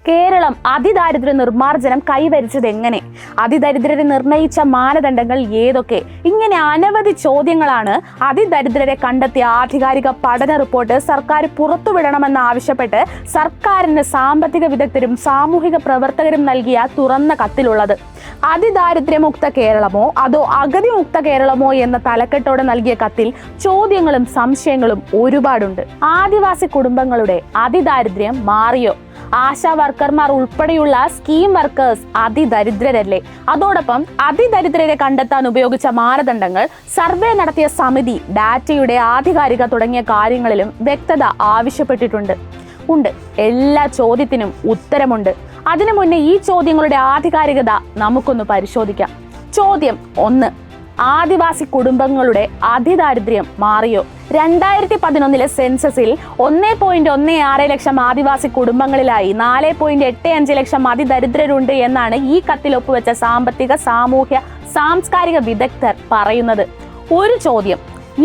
കേരളം അതിദാരിദ്ര്യ നിർമ്മാർജ്ജനം കൈവരിച്ചത് എങ്ങനെ? അതിദരിദ്രരെ നിർണയിച്ച മാനദണ്ഡങ്ങൾ ഏതൊക്കെ? ഇങ്ങനെ അനവധി ചോദ്യങ്ങളാണ് അതിദരിദ്രരെ കണ്ടെത്തിയ ആധികാരിക പഠന റിപ്പോർട്ട് സർക്കാർ പുറത്തുവിടണമെന്ന് ആവശ്യപ്പെട്ട് സർക്കാരിന് സാമ്പത്തിക വിദഗ്ധരും സാമൂഹിക പ്രവർത്തകരും നൽകിയ തുറന്ന കത്തിലുള്ളത്. അതിദാരിദ്ര്യമുക്ത കേരളമോ അതോ അഗതിമുക്ത കേരളമോ എന്ന തലക്കെട്ടോടെ നൽകിയ കത്തിൽ ചോദ്യങ്ങളും സംശയങ്ങളും ഒരുപാടുണ്ട്. ആദിവാസി കുടുംബങ്ങളുടെ അതിദാരിദ്ര്യം മാറിയോ? ആശാ വർക്കർമാർ ഉൾപ്പെടെയുള്ള സ്കീം വർക്കേഴ്സ് അതിദരിദ്രരല്ലേ? അതോടൊപ്പം അതിദരിദ്രരെ കണ്ടെത്താൻ ഉപയോഗിച്ച മാനദണ്ഡങ്ങൾ, സർവേ നടത്തിയ സമിതി, ഡാറ്റയുടെ ആധികാരികത തുടങ്ങിയ കാര്യങ്ങളിലും വ്യക്തത ആവശ്യപ്പെട്ടിട്ടുണ്ട്. എല്ലാ ചോദ്യത്തിനും ഉത്തരമുണ്ട്. അതിനു മുന്നേ ഈ ചോദ്യങ്ങളുടെ ആധികാരികത നമുക്കൊന്ന് പരിശോധിക്കാം. ചോദ്യം 1. ആദിവാസി കുടുംബങ്ങളുടെ അതിദാരിദ്ര്യം മാറിയോ? 2011 സെൻസസിൽ 1.16 ലക്ഷം ആദിവാസി കുടുംബങ്ങളിലായി 4.85 ലക്ഷം അതിദരിദ്രരുണ്ട് എന്നാണ് ഈ കത്തിൽ ഒപ്പുവെച്ച സാമ്പത്തിക, സാമൂഹ്യ, സാംസ്കാരിക വിദഗ്ധർ പറയുന്നത്. ഒരു ചോദ്യം: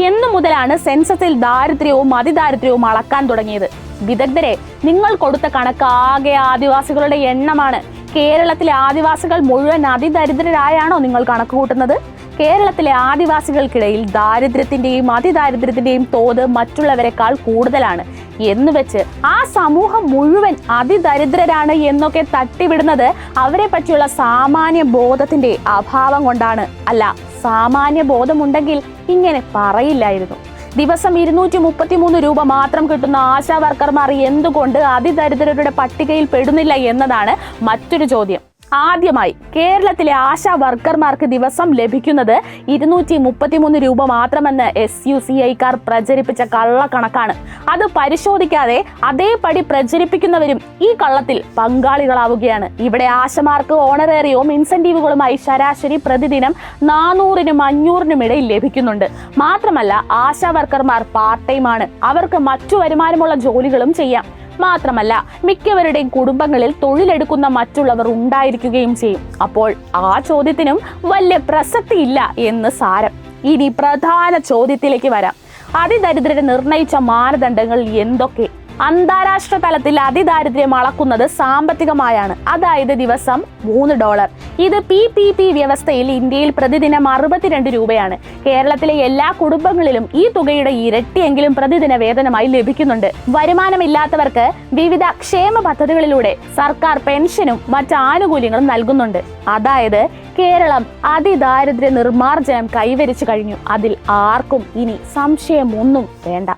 എന്നു മുതലാണ് സെൻസസിൽ ദാരിദ്ര്യവും അതിദാരിദ്ര്യവും അളക്കാൻ തുടങ്ങിയത്? വിദഗ്ധരെ, നിങ്ങൾ കൊടുത്ത കണക്ക് ആകെ ആദിവാസികളുടെ എണ്ണമാണ്. കേരളത്തിലെ ആദിവാസികൾ മുഴുവൻ അതിദരിദ്രരായാണോ നിങ്ങൾ കണക്ക് കൂട്ടുന്നത്? കേരളത്തിലെ ആദിവാസികൾക്കിടയിൽ ദാരിദ്ര്യത്തിന്റെയും അതിദാരിദ്ര്യത്തിന്റെയും തോത് മറ്റുള്ളവരെക്കാൾ കൂടുതലാണ് എന്ന് വെച്ച് ആ സമൂഹം മുഴുവൻ അതിദരിദ്രരാണ് എന്നൊക്കെ തട്ടിവിടുന്നത് അവരെ പറ്റിയുള്ള സാമാന്യ ബോധത്തിന്റെ അഭാവം കൊണ്ടാണ്. അല്ല, സാമാന്യ ബോധമുണ്ടെങ്കിൽ ഇങ്ങനെ പറയില്ലായിരുന്നു. ദിവസം 233 രൂപ മാത്രം കിട്ടുന്ന ആശാ വർക്കർമാർ എന്തുകൊണ്ട് അതിദരിദ്രരുടെ പട്ടികയിൽ പെടുന്നില്ല എന്നതാണ് മറ്റൊരു ചോദ്യം. ആദ്യമായി, കേരളത്തിലെ ആശാ വർക്കർമാർക്ക് ദിവസം ലഭിക്കുന്നത് 233 രൂപ മാത്രമെന്ന് SUCI-ക്കാർ പ്രചരിപ്പിച്ച കള്ളക്കണക്കാണ്. അത് പരിശോധിക്കാതെ അതേപടി പ്രചരിപ്പിക്കുന്നവരും ഈ കള്ളത്തിൽ പങ്കാളികളാവുകയാണ്. ഇവിടെ ആശമാർക്ക് ഓണറേറിയവും ഇൻസെന്റീവുകളുമായി ശരാശരി പ്രതിദിനം 400-നും 500-നും ഇടയിൽ ലഭിക്കുന്നുണ്ട്. മാത്രമല്ല, ആശാ വർക്കർമാർ പാർട്ട് ടൈം ആണ്. അവർക്ക് മറ്റു വരുമാനമുള്ള ജോലികളും ചെയ്യാം. മാത്രമല്ല, മിക്കവരുടെയും കുടുംബങ്ങളിൽ തൊഴിലെടുക്കുന്ന മറ്റുള്ളവർ ഉണ്ടായിരിക്കുകയും ചെയ്യും. അപ്പോൾ ആ ചോദ്യത്തിനും വലിയ പ്രസക്തിയില്ല എന്ന് സാരം. ഇനി പ്രധാന ചോദ്യത്തിലേക്ക് വരാം. അതിദരിദ്രരെ നിർണയിച്ച മാനദണ്ഡങ്ങൾ എന്തൊക്കെ? അന്താരാഷ്ട്ര തലത്തിൽ അതിദാരിദ്ര്യം അളക്കുന്നത് സാമ്പത്തികമായാണ്. അതായത് ദിവസം $3. ഇത് PPP വ്യവസ്ഥയിൽ ഇന്ത്യയിൽ പ്രതിദിനം 62 രൂപയാണ്. കേരളത്തിലെ എല്ലാ കുടുംബങ്ങളിലും ഈ തുകയുടെ ഇരട്ടിയെങ്കിലും പ്രതിദിന വേതനമായി ലഭിക്കുന്നുണ്ട്. വരുമാനമില്ലാത്തവർക്ക് വിവിധ ക്ഷേമ പദ്ധതികളിലൂടെ സർക്കാർ പെൻഷനും മറ്റ് ആനുകൂല്യങ്ങളും നൽകുന്നുണ്ട്. അതായത് കേരളം അതിദാരിദ്ര്യ നിർമ്മാർജ്ജനം കൈവരിച്ചു കഴിഞ്ഞു. അതിൽ ആർക്കും ഇനി സംശയമൊന്നും വേണ്ട.